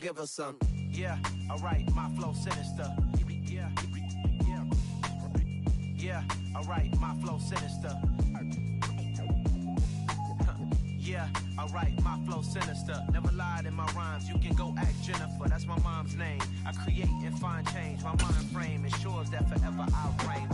give her some. Yeah, alright, my flow sinister. Yeah, alright, my flow sinister. Yeah, alright, my flow sinister. Never lied in my rhymes, you can go ask Jennifer, that's my mom's name. I create and find change, my mind frame ensures that forever I'll reign.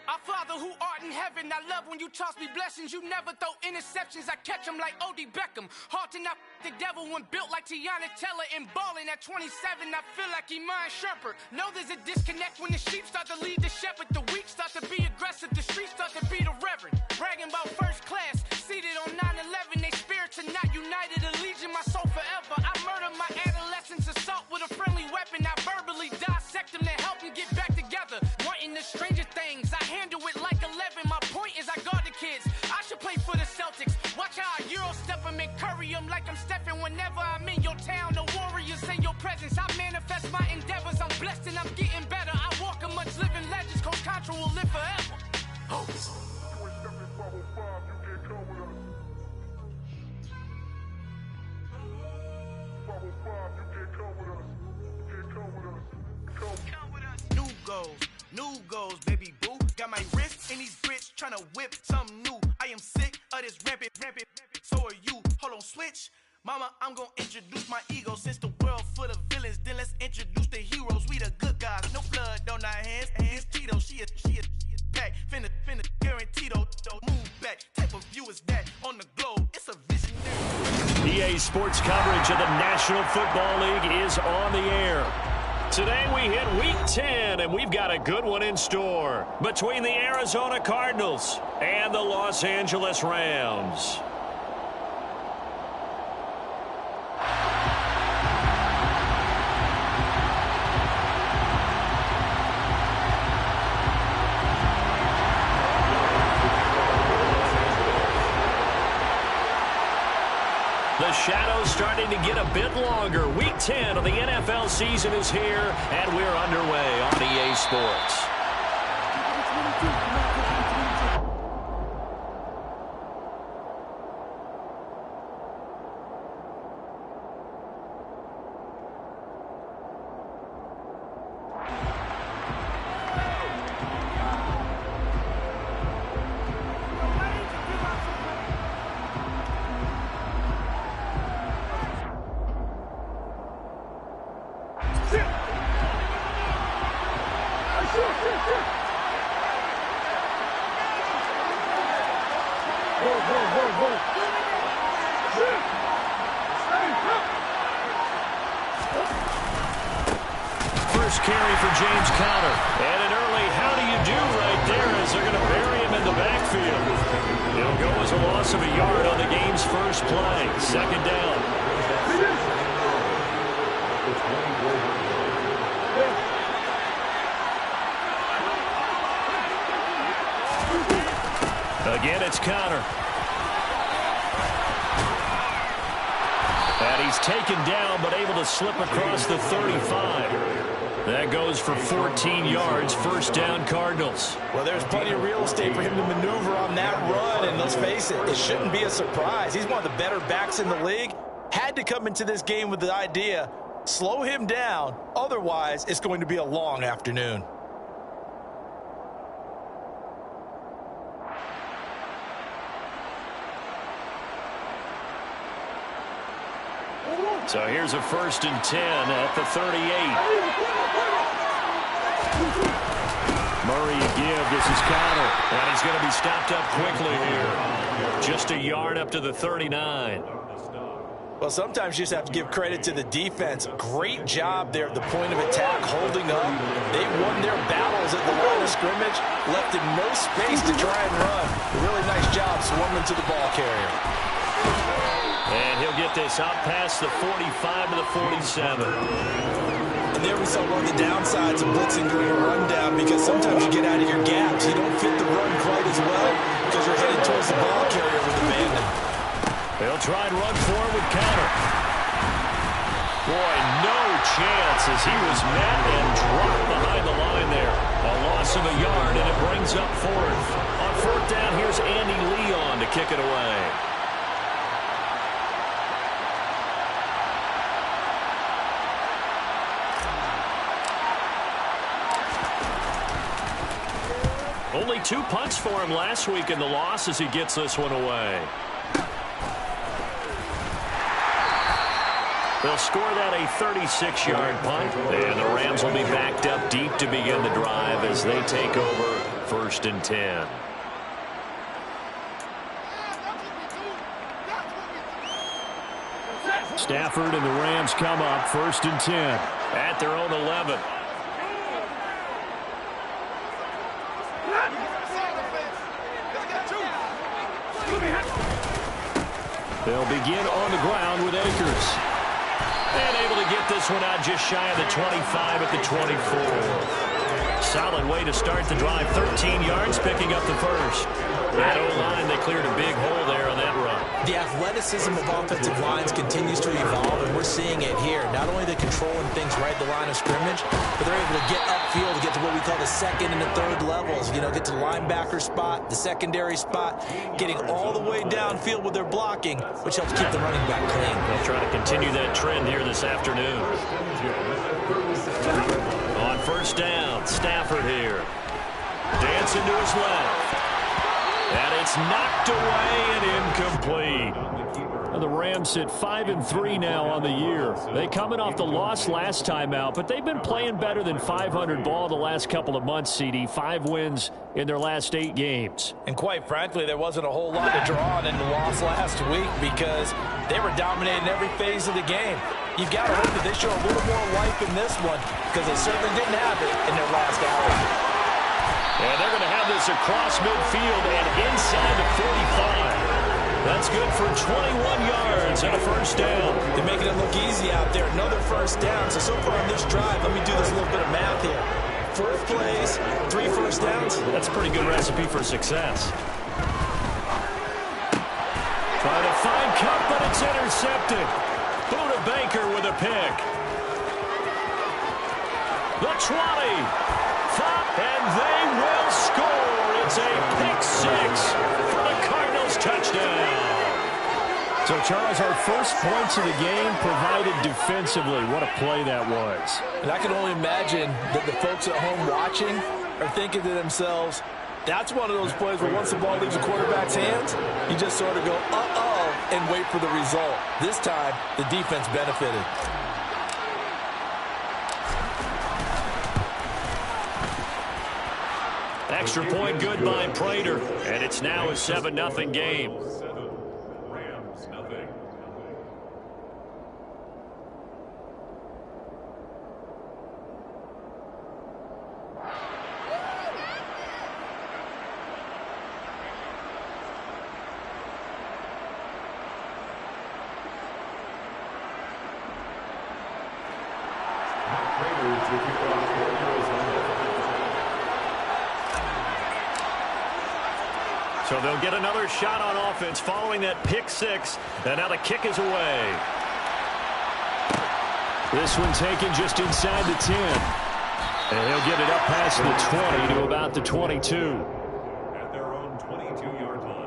Our Father who art in heaven, I love when you toss me blessings. You never throw interceptions, I catch them like O.D. Beckham. Hard to not the devil when built like Tiana Teller and balling at 27. I feel like Iman Shumpert. Know there's a disconnect when the sheep start to lead the shepherd. The weak start to be aggressive, the streets start to be the reverend. Bragging about first class, seated on 9/11. They spirits are not united, a legion, my soul forever. I murder my adolescence, assault with a friendly weapon. I verbally dissect them to help them get back together. Wanting the stranger things, I handle it like 11. My point is I guard the kids. I should play for the Celtics. Watch how I Euro step them and curry them like I'm stepping. Whenever I'm in your town, the warriors in your presence. I manifest my endeavors. I'm blessed and I'm getting better. I walk amongst living legends. Coach Contra will live forever. Oh. New goals, baby boo. Got my wrist in these grits, tryna whip something new. I am sick of this rampant. So are you. Hold on, switch. Mama, I'm gonna introduce my ego. Since the world full of villains, then let's introduce the heroes. We the good guys, no blood on our hands. Hands Tito, she a pack. Finna, guaranteed, don't move back. Type of view is that on the globe? It's a visionary. EA Sports coverage of the National Football League is on the air. Today we hit Week 10, and we've got a good one in store between the Arizona Cardinals and the Los Angeles Rams. The shadow's starting to get a bit longer. Week 10 of the NFL season is here, and we're underway on EA Sports. First carry for James Conner. And an early how do you do right there as they're going to bury him in the backfield. It'll go as a loss of a yard on the game's first play. Second down. Again, it's Conner. And he's taken down, but able to slip across the 35. That goes for 14 yards, first down Cardinals. Well, there's plenty of real estate for him to maneuver on that run, and let's face it, it shouldn't be a surprise. He's one of the better backs in the league. Had to come into this game with the idea, slow him down, otherwise it's going to be a long afternoon. So here's a 1st and 10 at the 38. Murray again. This is Conner. And he's going to be stopped up quickly here. Just a yard up to the 39. Well, sometimes you just have to give credit to the defense. Great job there at the point of attack, holding up. They won their battles at the line of scrimmage, left him no space to try and run. Really nice job swarming to the ball carrier. And he'll get this out past the 45 to the 47. And there we saw one of the downsides of blitzing during a rundown, because sometimes you get out of your gaps. You don't fit the run quite as well because you're headed towards the ball carrier with the bandit. They'll try and run forward with Conner. Boy, no chance as he was met and dropped behind the line there. A loss of a yard, and it brings up fourth. On fourth down, here's Andy Leon to kick it away. Only 2 punts for him last week in the loss as he gets this one away. They'll score that a 36-yard punt, and the Rams will be backed up deep to begin the drive as they take over 1st and 10. Stafford and the Rams come up 1st and 10 at their own 11. They'll begin on the ground with Akers. And able to get this one out just shy of the 25 at the 24. Solid way to start the drive. 13 yards, picking up the first. That O-line, they cleared a big hole there on that run. The athleticism of offensive lines continues to evolve, and we're seeing it here. Not only are they controlling things right at the line of scrimmage, but they're able to get upfield to get to what we call the second and the third levels. You know, get to the linebacker spot, the secondary spot, getting all the way downfield with their blocking, which helps keep the running back clean. They'll try to continue that trend here this afternoon. On first down, Stafford here. Dancing to his left. And it's knocked away and incomplete. The Rams sit 5-3 now on the year. They coming off the loss last time out, but they've been playing better than 500 ball the last couple of months, CD. 5 wins in their last 8 games. And quite frankly, there wasn't a whole lot to draw on in the loss last week because they were dominating every phase of the game. You've got to hope that they show a little more life in this one because they certainly didn't have it in their last hour. And they're going to have this across midfield and inside the 45. That's good for 21 yards and a first down. They're making it look easy out there. Another first down. So far on this drive, let me do this little bit of math here. 4 plays, 3 first downs. That's a pretty good recipe for success. Trying to find Cup, but it's intercepted. Buda Baker with a pick. The 20. And they will score. It's a pick-6 for the Cardinals touchdown. So, Charles, our first points of the game provided defensively. What a play that was. And I can only imagine that the folks at home watching are thinking to themselves, that's one of those plays where once the ball leaves the quarterback's hands, you just sort of go, uh-oh, and wait for the result. This time, the defense benefited. Extra point good by Prater, and it's now a 7-0 game. So they'll get another shot on offense following that pick-6, and now the kick is away. This one taken just inside the 10. And he'll get it up past the 20 to about the 22. At their own 22-yard line.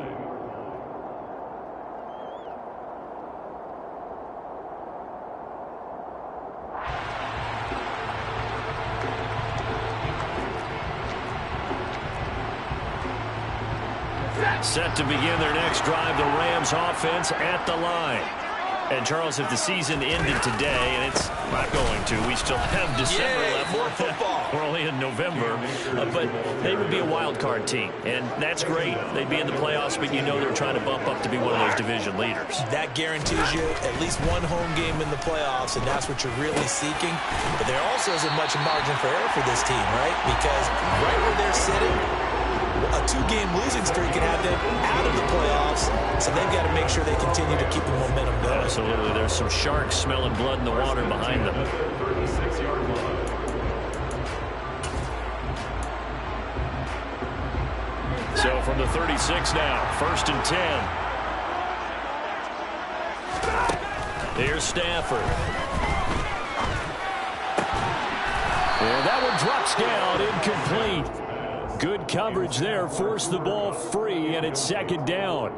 Set to begin their next drive, the Rams offense at the line. And, Charles, if the season ended today, and it's not going to, we still have December left. More football. We're only in November. But they would be a wild card team, and that's great. They'd be in the playoffs, but you know they're trying to bump up to be one of those division leaders. That guarantees you at least one home game in the playoffs, and that's what you're really seeking. But there also isn't much margin for error for this team, right? Because right where they're sitting, a 2-game losing streak can have them out of the playoffs, so they've got to make sure they continue to keep the momentum going. Absolutely. There's some sharks smelling blood in the water behind them. 36-yard line. So from the 36 now, 1st and 10. Here's Stafford. And that one drops down, incomplete. Good coverage there, forced the ball free, and it's second down.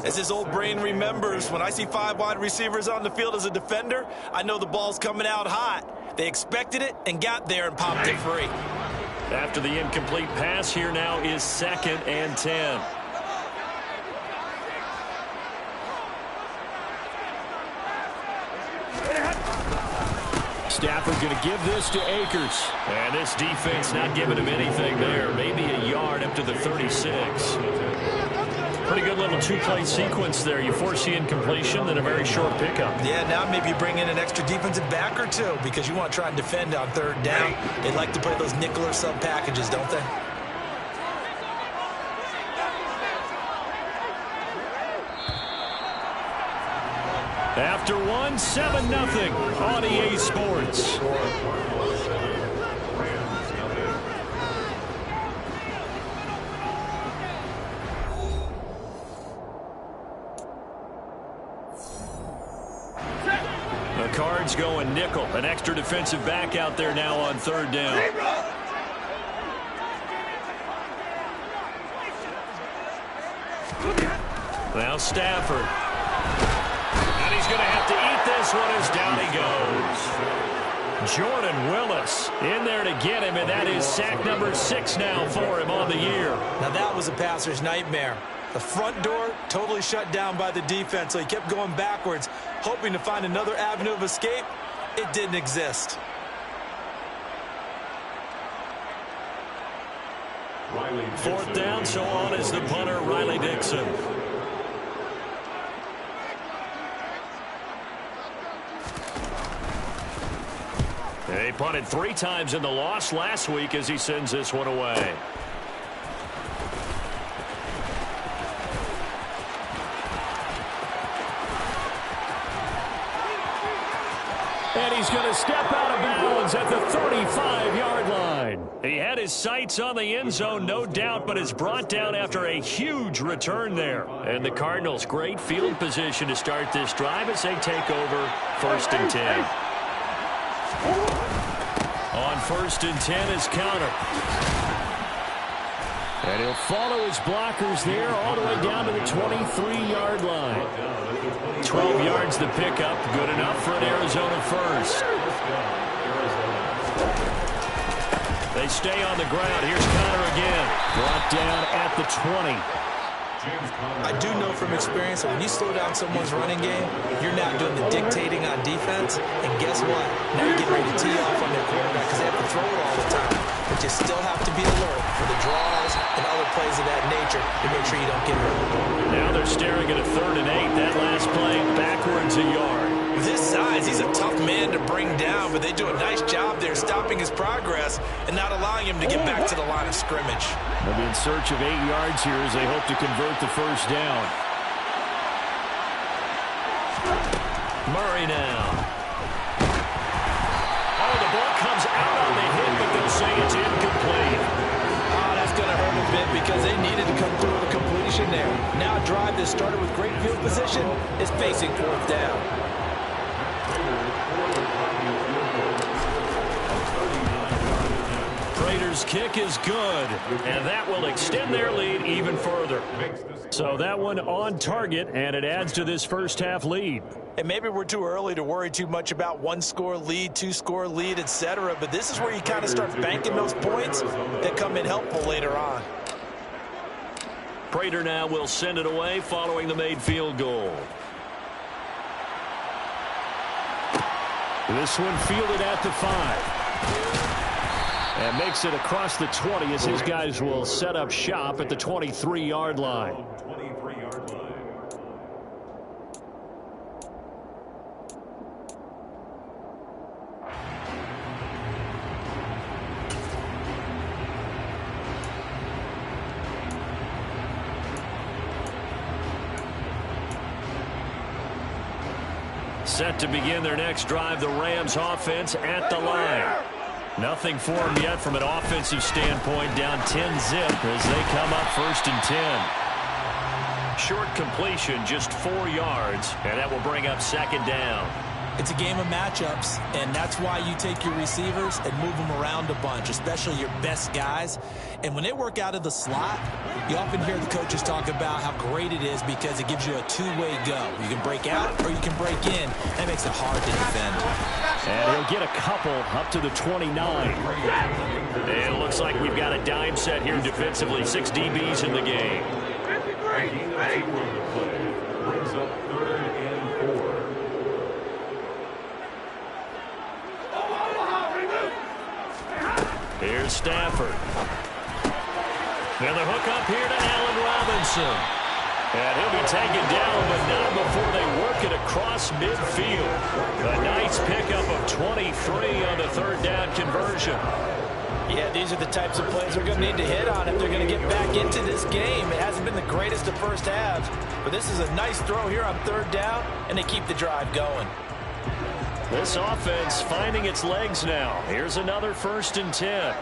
As his old brain remembers, when I see 5 wide receivers on the field as a defender, I know the ball's coming out hot. They expected it and got there and popped it free. After the incomplete pass, here now is 2nd and 10. Stafford going to give this to Akers. And this defense not giving him anything there. Maybe a yard up to the 36. Pretty good little two-play sequence there. You force the incompletion, then a very short pickup. Yeah, now maybe you bring in an extra defensive back or two because you want to try and defend on 3rd down. They like to play those nickel or sub packages, don't they? After 7-0 on EA Sports. The Cards going nickel. An extra defensive back out there now on 3rd down. Now Stafford. And he's going to have to eat this one as down he goes. Jordan Willis in there to get him, and that is sack number 6 now for him on the year. Now that was a passer's nightmare. The front door totally shut down by the defense, so he kept going backwards, hoping to find another avenue of escape. It didn't exist. Fourth down, so on is the punter, Riley Dixon. They punted 3 times in the loss last week as he sends this one away. And he's going to step out of bounds at the 35-yard line. He had his sights on the end zone, no doubt, but is brought down after a huge return there. And the Cardinals, great field position to start this drive as they take over 1st and 10. On 1st and 10 is counter. And he'll follow his blockers there all the way down to the 23-yard line. 12 yards the pickup, good enough for an Arizona first. They stay on the ground. Here's Conner again. Brought down at the 20. I do know from experience that when you slow down someone's running game, you're not doing the dictating on defense. And guess what? Now you're getting ready to tee off on their quarterback because they have to throw it all the time. But you still have to be alert for the draws and other plays of that nature to make sure you don't get hurt. Now they're staring at a 3rd and 8. That last play backwards a yard. With his size, he's a tough man to bring down, but they do a nice job there stopping his progress and not allowing him to get back to the line of scrimmage. They'll be in search of 8 yards here as they hope to convert the 1st down. Murray now. Oh, the ball comes out on the hit, but they'll say it's incomplete. Oh, that's going to hurt a bit because they needed to come through with a completion there. Now a drive that started with great field position is facing 4th down. Raiders' kick is good, and that will extend their lead even further. So that one on target, and it adds to this first half lead. And maybe we're too early to worry too much about 1-score lead, 2-score lead, etc. But this is where you kind of start banking those points that come in helpful later on. Prater now will send it away following the made field goal. This one fielded at the 5. And makes it across the 20 as his guys will set up shop at the 23-yard line. Set to begin their next drive, the Rams offense at the line. Nothing for them yet from an offensive standpoint, down 10-zip as they come up 1st and 10. Short completion, just 4 yards, and that will bring up 2nd down. It's a game of matchups, and that's why you take your receivers and move them around a bunch, especially your best guys. And when they work out of the slot, you often hear the coaches talk about how great it is because it gives you a two-way go. You can break out or you can break in. That makes it hard to defend. And he'll get a couple up to the 29. And it looks like we've got a dime set here defensively. 6 DBs in the game. Brings up 3rd and 4. Here's Stafford. And the hook up here to Allen Robinson. And he'll be taken down, but not before they work it across midfield. A nice pickup of 23 on the 3rd down conversion. Yeah, these are the types of plays they're going to need to hit on if they're going to get back into this game. It hasn't been the greatest of first halves, but this is a nice throw here on 3rd down, and they keep the drive going. This offense finding its legs now. Here's another 1st and 10.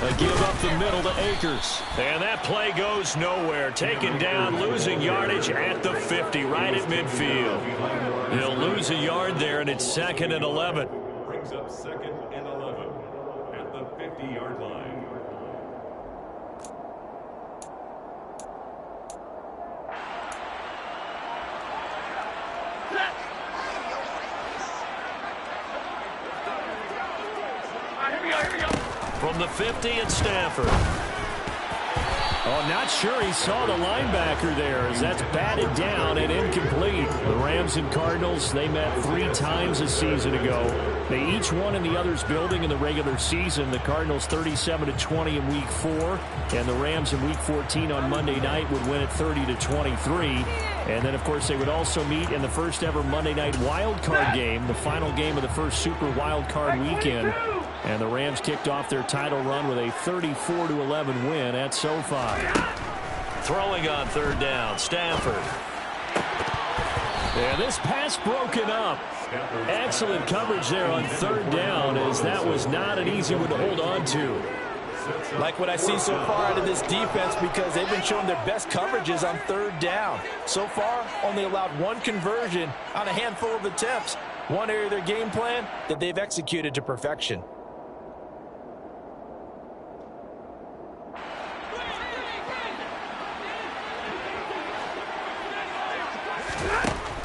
A give up the middle to Akers. And that play goes nowhere. Taken down, losing yardage at the 50, right at midfield. He'll lose a yard there, and it's 2nd and 11. Brings up 2nd and 11 at the 50-yard line. From the 50, it's Stafford. Oh, not sure he saw the linebacker there as that's batted down and incomplete. The Rams and Cardinals, they met 3 times a season ago. They each won in the other's building in the regular season. The Cardinals 37-20 in Week 4, and the Rams in Week 14 on Monday night would win it 30-23. And then, of course, they would also meet in the first ever Monday night wild card game, the final game of the first Super Wild Card weekend. And the Rams kicked off their title run with a 34-11 win at SoFi. Throwing on 3rd down, Stafford. And this pass broken up. Excellent coverage there on 3rd down, as that was not an easy one to hold on to. Like what I see so far out of this defense, because they've been showing their best coverages on 3rd down. So far, only allowed 1 conversion on a handful of attempts. One area of their game plan that they've executed to perfection.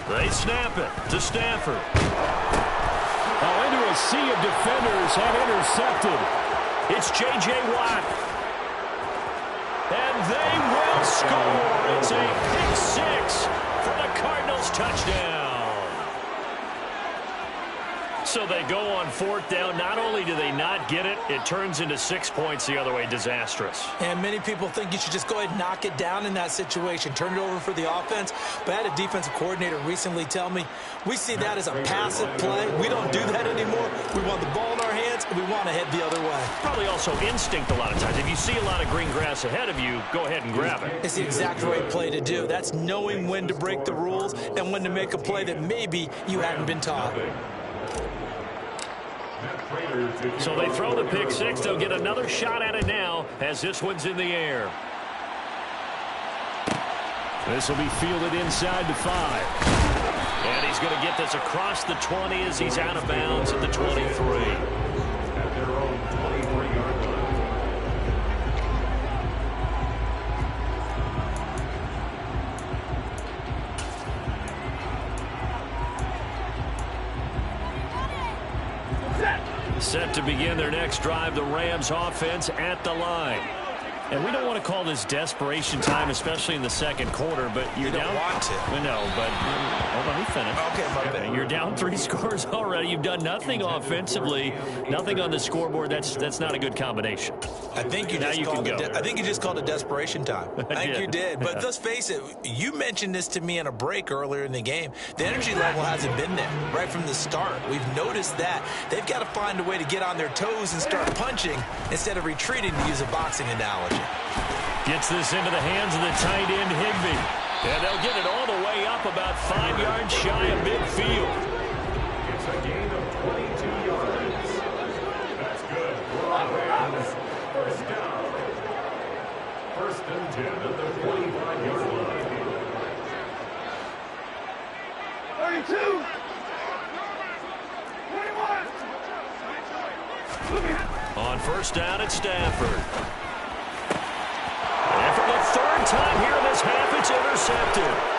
They snap it to Stafford. Oh, into a sea of defenders and intercepted. It's J.J. Watt. And they will score. It's a pick 6 for the Cardinals touchdown. So they go on 4th down. Not only do they not get it, it turns into 6 points the other way. Disastrous. And many people think you should just go ahead and knock it down in that situation. Turn it over for the offense. But I had a defensive coordinator recently tell me, we see that as a passive play. We don't do that anymore. We want the ball in our hands, and we want to head the other way. Probably also instinct a lot of times. If you see a lot of green grass ahead of you, go ahead and grab it. It's the exact right play to do. That's knowing when to break the rules and when to make a play that maybe you hadn't been taught. So they throw the pick 6. They'll get another shot at it now as this one's in the air. This will be fielded inside the 5. And he's going to get this across the 20 as he's out of bounds at the 23. At their own 23-yard line. Set to begin their next drive, the Rams offense at the line. And we don't want to call this desperation time, especially in the second quarter, but you're down. You don't want to. No, but let me finish. Okay, my bad. You're down 3 scores already. You've done nothing offensively, nothing on the scoreboard. That's not a good combination. I think you just called it. I think you just called it desperation time. I think you did. But let's face it. You mentioned this to me in a break earlier in the game. The energy level hasn't been there right from the start. We've noticed that they've got to find a way to get on their toes and start punching instead of retreating, to use a boxing analogy. Gets this into the hands of the tight end, Higbee. And they'll get it all the way up about 5 yards shy of midfield. It's a gain of 22 yards. That's good. Rams. First down. 1st and 10 at the 45-yard line. On first down, it's Stafford. And for the third time here in this half, it's intercepted.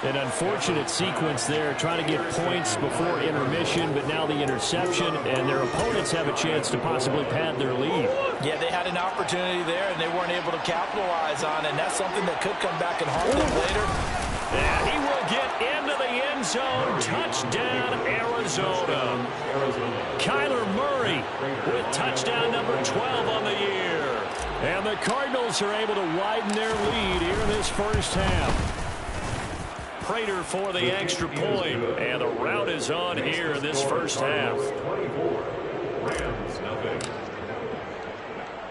An unfortunate sequence there, trying to get points before intermission, but now the interception, and their opponents have a chance to possibly pad their lead. Yeah, they had an opportunity there, and they weren't able to capitalize on it, and that's something that could come back and haunt them later. And he will get into the end zone. Touchdown, Arizona. Kyler Murray with touchdown number 12 on the year. And the Cardinals are able to widen their lead here in this first half. Prater for the extra point, and the route is on here in this first half.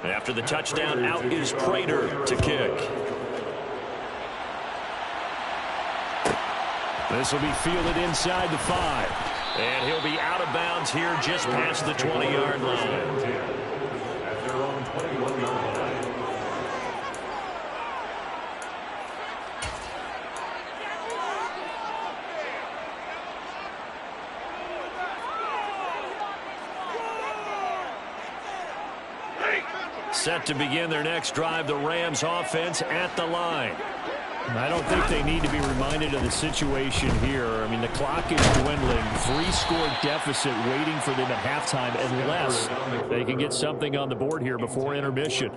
After the touchdown, out is Prater to kick. This will be fielded inside the 5, and he'll be out of bounds here just past the 20-yard line. Set to begin their next drive, the Rams offense at the line. I don't think they need to be reminded of the situation here. I mean, the clock is dwindling. 3-score deficit waiting for them at halftime unless they can get something on the board here before intermission.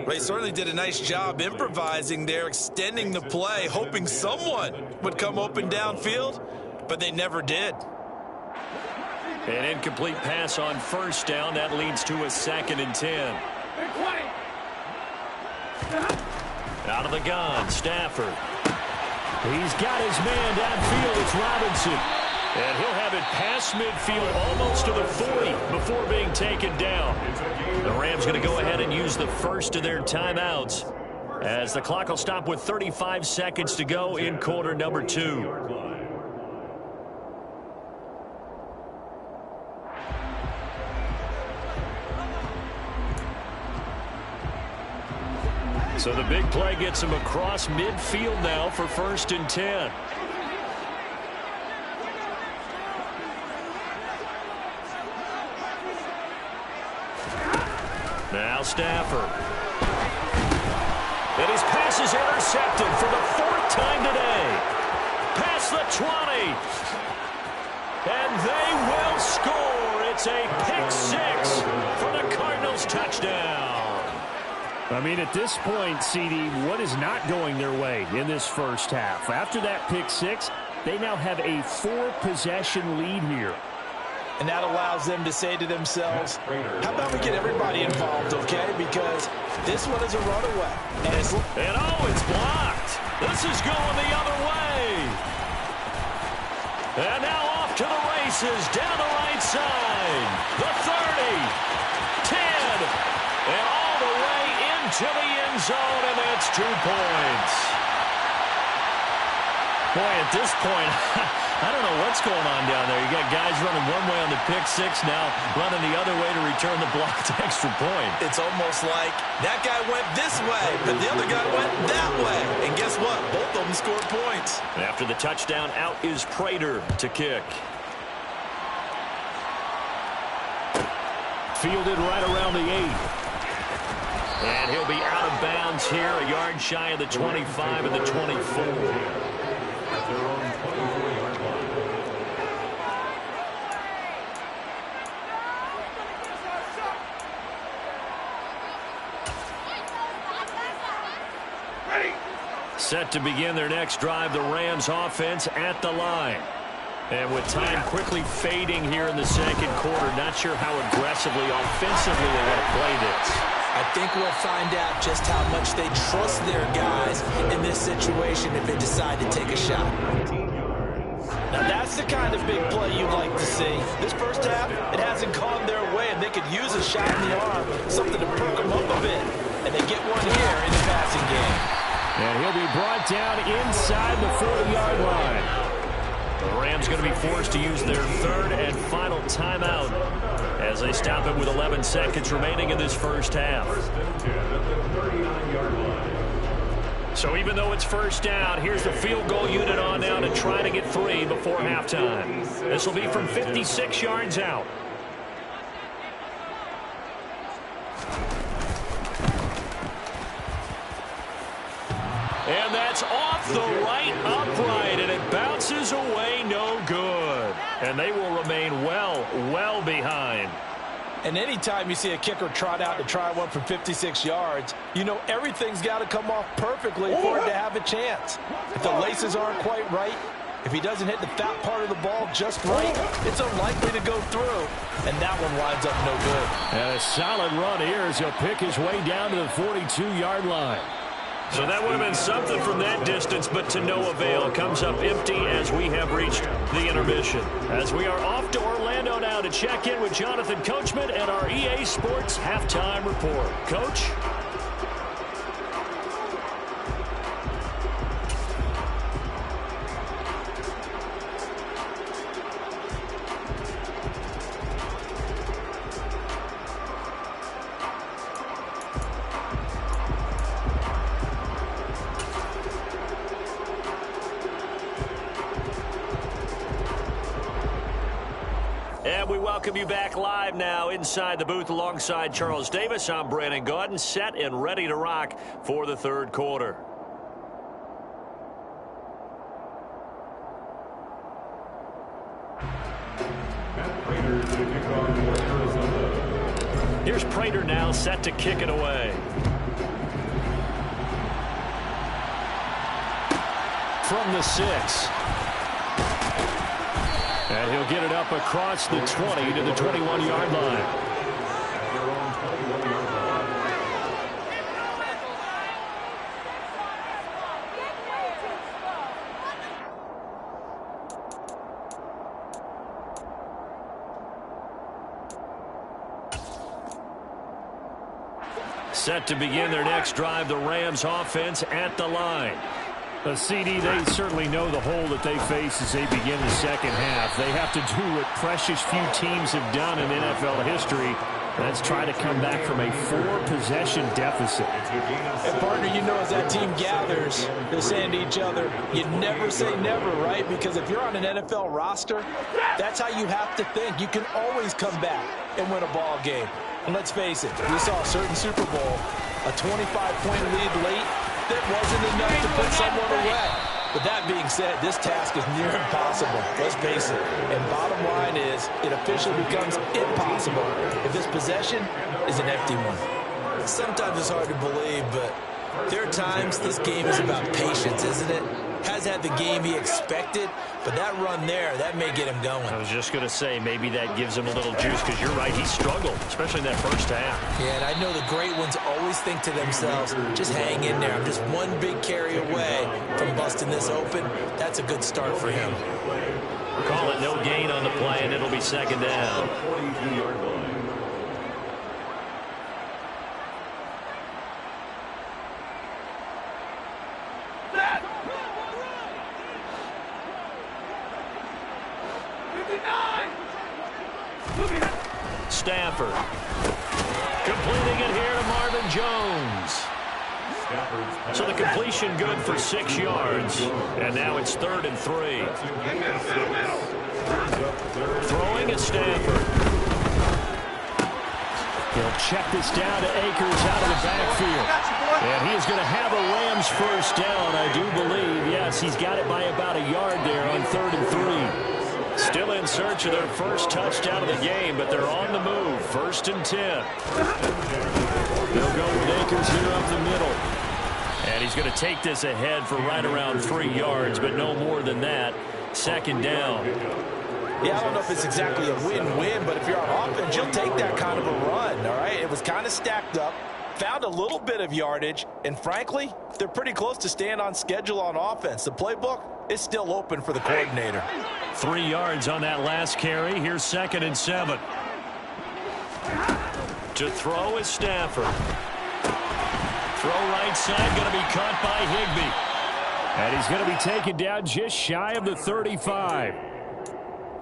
They certainly did a nice job improvising there, extending the play, hoping someone would come open downfield, but they never did. An incomplete pass on first down. That leads to a 2nd and 10. Out of the gun, Stafford. He's got his man downfield. It's Robinson. And he'll have it past midfield almost to the 40 before being taken down. The Rams going to go ahead and use the first of their timeouts as the clock will stop with 35 seconds to go in quarter number 2. So the big play gets him across midfield now for 1st and 10. Now Stafford. And his pass is intercepted for the 4th time today. Past the 20. And they will score. It's a pick 6 for the Cardinals touchdown. I mean, at this point, CD, what is not going their way in this first half? After that pick 6, they now have a 4-possession lead here. And that allows them to say to themselves, how about we get everybody involved, okay? Because this one is a runaway. And it's blocked. This is going the other way. And now off to the races down the right side. The 30, 10, and all the way into the end zone, and that's 2 points. Boy, at this point, I don't know what's going on down there. You got guys running one way on the pick 6 now, running the other way to return the blocked extra point. It's almost like that guy went this way, but the other guy went that way. And guess what? Both of them scored points. After the touchdown, out is Prater to kick. Fielded right around the 8. And he'll be out of bounds here, a yard shy of the 25 and the 24. Set to begin their next drive, the Rams offense at the line. And with time quickly fading here in the second quarter, not sure how aggressively, offensively they want to play this. I think we'll find out just how much they trust their guys in this situation if they decide to take a shot. Now that's the kind of big play you'd like to see. This first half, it hasn't gone their way, and they could use a shot in the arm, something to perk them up a bit. And they get one here in the passing game. And he'll be brought down inside the 40-yard line. The Rams going to be forced to use their 3rd and final timeout as they stop it with 11 seconds remaining in this first half. So even though it's first down, here's the field goal unit on now to try to get 3 before halftime. This will be from 56 yards out. And that's off the right upright, and it bounces away no good. And they will remain well behind. And anytime you see a kicker trot out to try one from 56 yards, you know everything's got to come off perfectly for it to have a chance. If the laces aren't quite right, if he doesn't hit the fat part of the ball just right, it's unlikely to go through. And that one winds up no good. And a solid run here as he'll pick his way down to the 42-yard line. So that would have been something from that distance, but to no avail. Comes up empty as we have reached the intermission. As we are off to Orlando now to check in with Jonathan Coachman and our EA Sports Halftime Report. Coach? And we welcome you back live now inside the booth alongside Charles Davis. I'm Brandon Gaudin, set and ready to rock for the third quarter. Here's Prater now set to kick it away. From the 6. And he'll get it up across the 20 to the 21-yard line. Set to begin their next drive, the Rams offense at the line. CD, they certainly know the hole that they face as they begin the second half. They have to do what precious few teams have done in NFL history. That's try to come back from a 4-possession deficit. And partner, you know, as that team gathers, they're saying to each other, you never say never, right? Because if you're on an NFL roster, that's how you have to think. You can always come back and win a ball game. And let's face it, we saw a certain Super Bowl, a 25-point lead late, that wasn't enough to put someone away. But that being said, this task is near impossible. Let's face it. And bottom line is, it officially becomes impossible if this possession is an empty one. Sometimes it's hard to believe, but there are times this game is about patience, isn't it? Has had the game he expected, but that run there, that may get him going. I was just going to say, maybe that gives him a little juice, because you're right, he struggled, especially in that first half. Yeah, and I know the great ones always think to themselves, just hang in there. I'm just one big carry away from busting this open. That's a good start for him. Call it no gain on the play, and it'll be second down. Stafford completing it here to Marvin Jones. So the completion good for 6 yards, and now it's 3rd and 3. Throwing at Stafford. He'll check this down to Akers out of the backfield. And he is going to have a Rams first down, I do believe. Yes, he's got it by about a yard there on 3rd and 3. Still in search of their first touchdown of the game, but they're on the move. 1st and 10. They'll go with Akers here up the middle. And he's going to take this ahead for right around 3 yards, but no more than that. 2nd down. Yeah, I don't know if it's exactly a win-win, but if you're on offense, you'll take that kind of a run, all right? It was kind of stacked up, found a little bit of yardage, and frankly, they're pretty close to staying on schedule on offense. The playbook is still open for the coordinator. 3 yards on that last carry. Here's 2nd and 7. To throw is Stafford. Throw right side, going to be caught by Higbee. And he's going to be taken down just shy of the 35.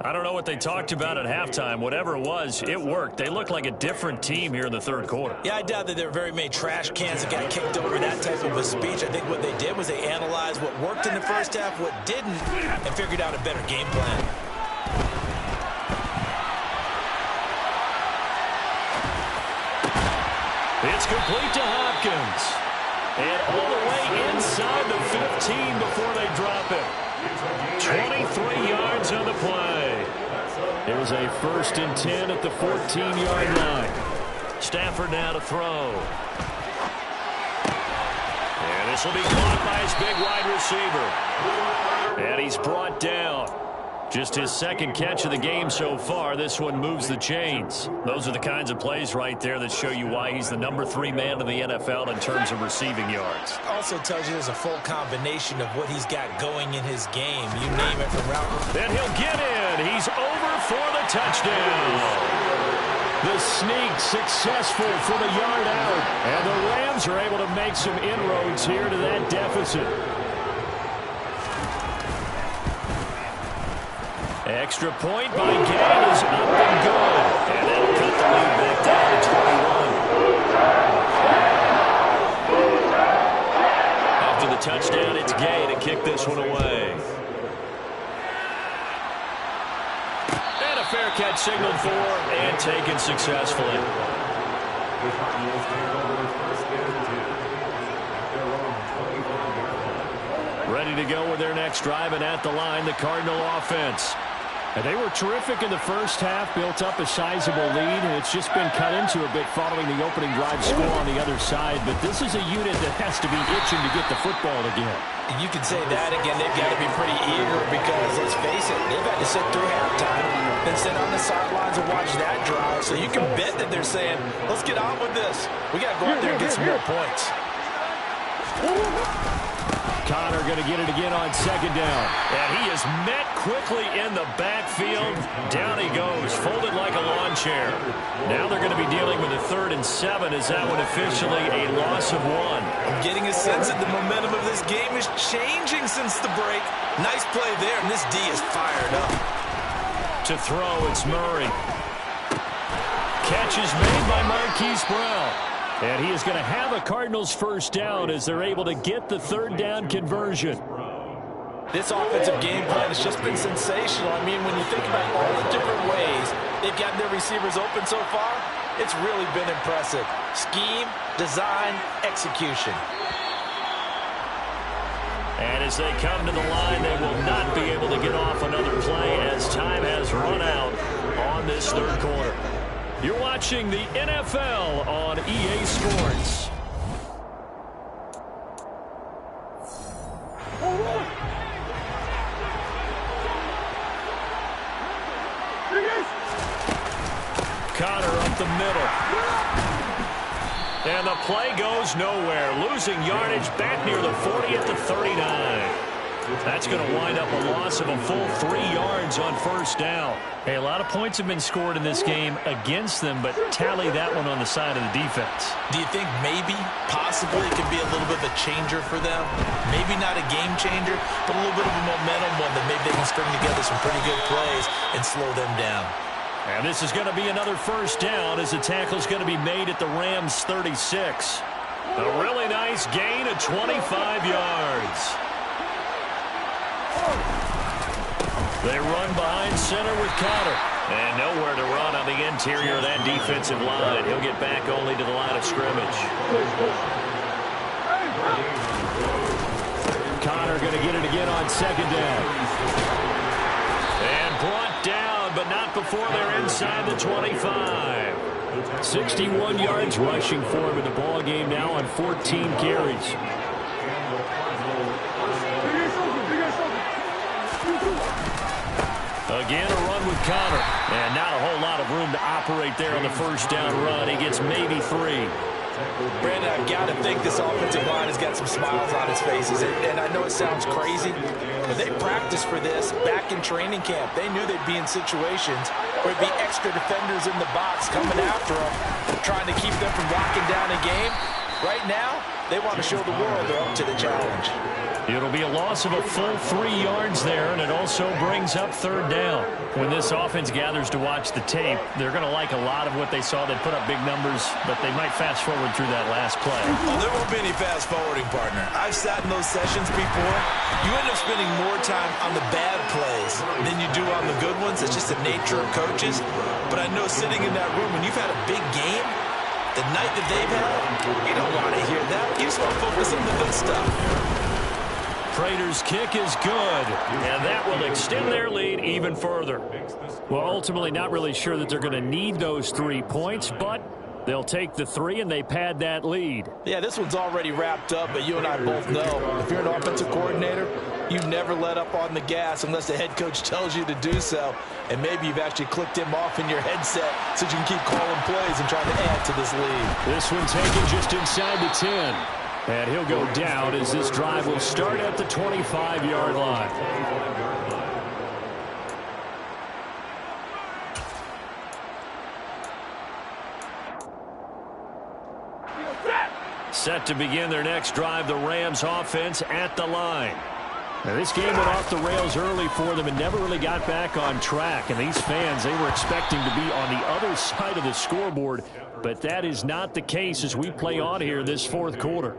I don't know what they talked about at halftime. Whatever it was, it worked. They looked like a different team here in the third quarter. Yeah, I doubt that there were very many trash cans that got kicked over that type of a speech. I think what they did was they analyzed what worked in the first half, what didn't, and figured out a better game plan. It's complete to Hopkins. And all the way inside the 15 before they drop it. 23 yards on the play. It was a 1st and 10 at the 14-yard line. Stafford now to throw. And this will be caught by his big wide receiver. And he's brought down. Just his second catch of the game so far. This one moves the chains. Those are the kinds of plays right there that show you why he's the number 3 man in the NFL in terms of receiving yards. Also tells you there's a full combination of what he's got going in his game. You name it from route. And he'll get in. He's over for the touchdown. The sneak successful for the yard out. And the Rams are able to make some inroads here to that deficit. Extra point by Gay is up and good. And that'll cut the lead back down to 21. After the touchdown, it's Gay to kick this one away. And a fair catch signaled for and taken successfully. Ready to go with their next drive, and at the line, the Cardinal offense. And they were terrific in the first half, built up a sizable lead, and it's just been cut into a bit following the opening drive score on the other side. But this is a unit that has to be itching to get the football again. You could say that again. They've got to be pretty eager because, let's face it, they've had to sit through halftime, then sit on the sidelines and watch that drive. So you can bet that they're saying, let's get on with this. We got to go out there and get some more points. Connor going to get it again on second down. And he is met quickly in the backfield. Down he goes, folded like a lawn chair. Now they're going to be dealing with a 3rd and 7. Is that one officially a loss of 1? I'm getting a sense that the momentum of this game is changing since the break. Nice play there, and this D is fired up. To throw, it's Murray. Catch is made by Marquise Brown. And he is going to have a Cardinals first down as they're able to get the 3rd down conversion. This offensive game plan has just been sensational. I mean, when you think about all the different ways they've gotten their receivers open so far, it's really been impressive. Scheme, design, execution. And as they come to the line, they will not be able to get off another play as time has run out on this 3rd quarter. You're watching the NFL on EA Sports. Connor up the middle. And the play goes nowhere. Losing yardage back near the 40 at the 39. That's going to wind up a loss of a full 3 yards on first down. Hey, a lot of points have been scored in this game against them, but tally that one on the side of the defense. Do you think maybe, possibly, it could be a little bit of a changer for them? Maybe not a game changer, but a little bit of a momentum one that maybe they can string together some pretty good plays and slow them down. And this is going to be another first down as the tackle is going to be made at the Rams' 36. A really nice gain of 25 yards. They run behind center with Connor. And nowhere to run on the interior of that defensive line. He'll get back only to the line of scrimmage. Connor going to get it again on second down. And brought down, but not before they're inside the 25. 61 yards rushing for him in the ball game now on 14 carries. Again, a run with Connor. And not a whole lot of room to operate there on the first down run. He gets maybe 3. Brandon, I've got to think this offensive line has got some smiles on its faces. And I know it sounds crazy, but they practiced for this back in training camp. They knew they'd be in situations where it'd be extra defenders in the box coming after them, trying to keep them from locking down a game. Right now, they want to show the world they're up to the challenge. It'll be a loss of a full 3 yards there, and it also brings up third down. When this offense gathers to watch the tape, they're going to like a lot of what they saw. They put up big numbers, but they might fast forward through that last play. Well, there won't be any fast forwarding, partner. I've sat in those sessions before. You end up spending more time on the bad plays than you do on the good ones. It's just the nature of coaches. But I know sitting in that room, when you've had a big game, the night that they've had, you don't want to hear that. You just want to focus on the good stuff. Prater's kick is good, and that will extend their lead even further. Well, ultimately not really sure that they're going to need those 3 points, but they'll take the 3 and they pad that lead. Yeah, this one's already wrapped up, but you and I both know if you're an offensive coordinator, you never let up on the gas unless the head coach tells you to do so. And maybe you've actually clicked him off in your headset so you can keep calling plays and trying to add to this lead. This one taken just inside the 10. And he'll go down as this drive will start at the 25-yard line. Set to begin their next drive, the Rams offense at the line. Now, this game went off the rails early for them and never really got back on track. And these fans, they were expecting to be on the other side of the scoreboard. But that is not the case as we play on here this fourth quarter.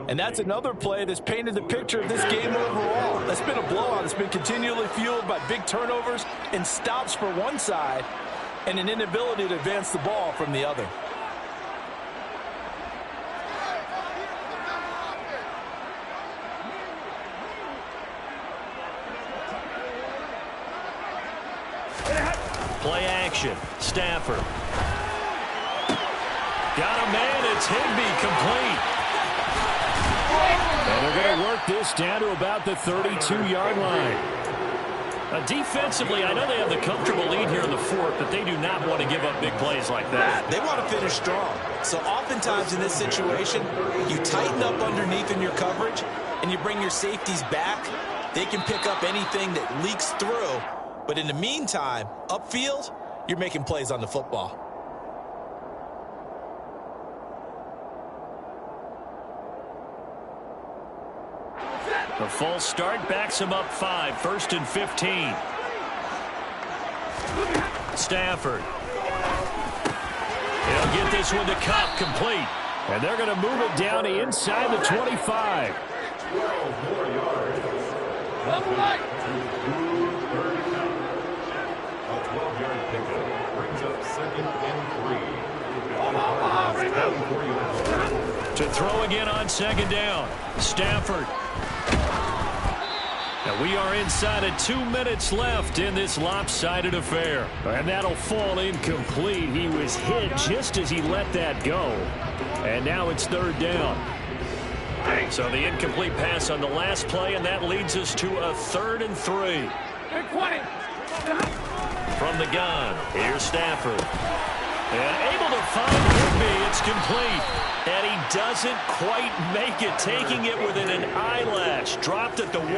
And that's another play that's painted the picture of this game overall. That's been a blowout. It's been continually fueled by big turnovers and stops for one side and an inability to advance the ball from the other. Play action. Stafford. Got a man. It's Higbee, complete. And they're going to work this down to about the 32-yard line. Defensively, I know they have the comfortable lead here in the fourth, but they do not want to give up big plays like that. They want to finish strong. So oftentimes in this situation, you tighten up underneath in your coverage, and you bring your safeties back. They can pick up anything that leaks through. But in the meantime, upfield, you're making plays on the football. The false start backs him up 5, 1st and 15. Stafford. He'll get this one to Cup, complete. And they're going to move it down to inside the 25. 12 more yards. A 12-yard pickup brings up 2nd and 3. To throw again on 2nd down. Stafford. Now we are inside of 2 minutes left in this lopsided affair. And that'll fall incomplete. He was hit just as he let that go. And now it's 3rd down. So the incomplete pass on the last play, and that leads us to a 3rd and 3. From the gun, here's Stafford. And able to find Higbee. It's complete. And he doesn't quite make it, taking it within an eyelash. Dropped at the 1.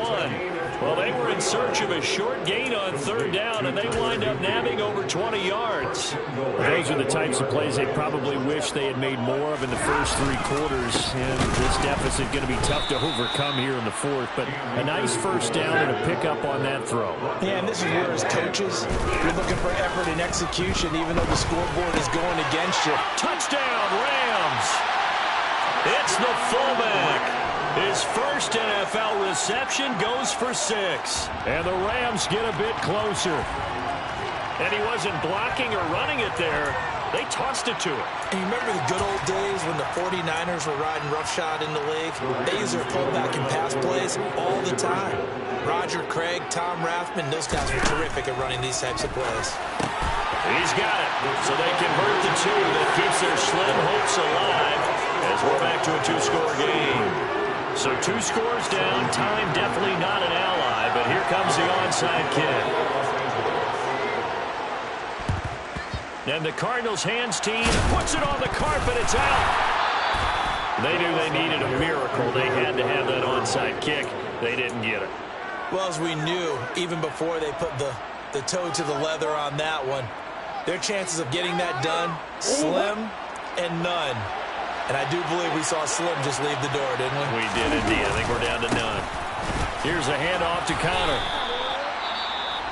Well, they were in search of a short gain on 3rd down, and they wind up nabbing over 20 yards. Those are the types of plays they probably wish they had made more of in the first 3 quarters. And this deficit going to be tough to overcome here in the fourth. But a nice first down and a pickup on that throw. Yeah, and this is where, as coaches, you're looking for effort and execution, even though the scoreboard is going against you. Touchdown, Rams! It's the fullback. His first NFL reception goes for 6. And the Rams get a bit closer. And he wasn't blocking or running it there. They tossed it to him. And you remember the good old days when the 49ers were riding roughshod in the league? They use their fullback and pass plays all the time. Roger Craig, Tom Rathman, those guys were terrific at running these types of plays. He's got it. So they convert the 2 that keeps their slim hopes alive as we're back to a 2-score game. So 2 scores down. Time definitely not an ally, but here comes the onside kick. And the Cardinals hands team puts it on the carpet. It's out. They knew they needed a miracle. They had to have that onside kick. They didn't get it. Well, as we knew, even before they put the toe to the leather on that one, their chances of getting that done, slim and none. And I do believe we saw Slim just leave the door, didn't we? We did indeed. I think we're down to none. Here's a handoff to Connor.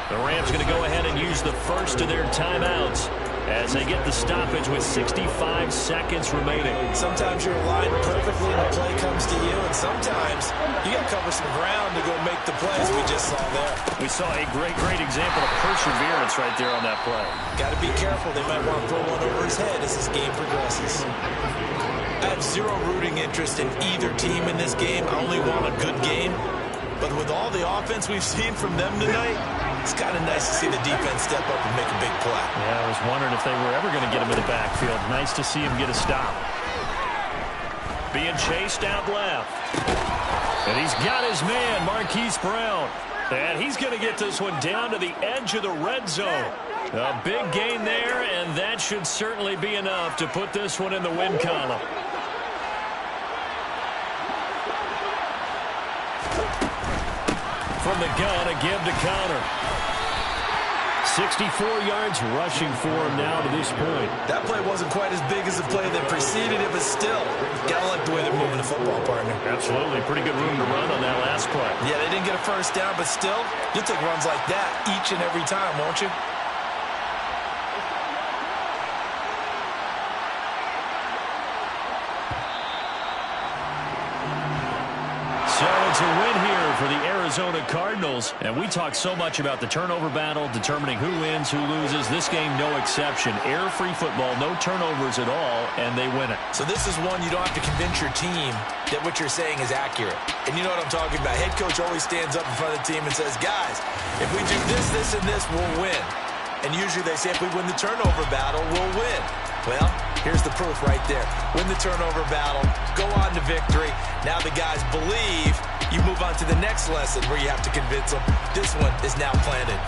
The Rams going to go ahead and use the first of their timeouts as they get the stoppage with 65 seconds remaining. Sometimes you're aligned perfectly and the play comes to you, and sometimes you got to cover some ground to go make the plays we just saw there. We saw a great example of perseverance right there on that play. Got to be careful. They might want to throw one over his head as this game progresses. I have zero rooting interest in either team in this game. I only want a good game. But with all the offense we've seen from them tonight, it's kind of nice to see the defense step up and make a big play. Yeah, I was wondering if they were ever going to get him in the backfield. Nice to see him get a stop. Being chased out left. And he's got his man, Marquise Brown. And he's going to get this one down to the edge of the red zone. A big gain there, and that should certainly be enough to put this one in the win column. From the gun, a give to Connor. 64 yards rushing for him now to this point. That play wasn't quite as big as the play that preceded it, but still, gotta like the way they're moving the football, partner. Absolutely. Pretty good room to run on that last play. Yeah, they didn't get a first down, but still, you'll take runs like that each and every time, won't you? So it's a win here for the Arizona Cardinals. And we talk so much about the turnover battle, determining who wins, who loses. This game, no exception. Error-free football, no turnovers at all, and they win it. So this is one you don't have to convince your team that what you're saying is accurate. And you know what I'm talking about. Head coach always stands up in front of the team and says, guys, if we do this, this, and this, we'll win. And usually they say if we win the turnover battle, we'll win. Well, here's the proof right there. Win the turnover battle, go on to victory. Now the guys believe. You move on to the next lesson where you have to convince them this one is now planted.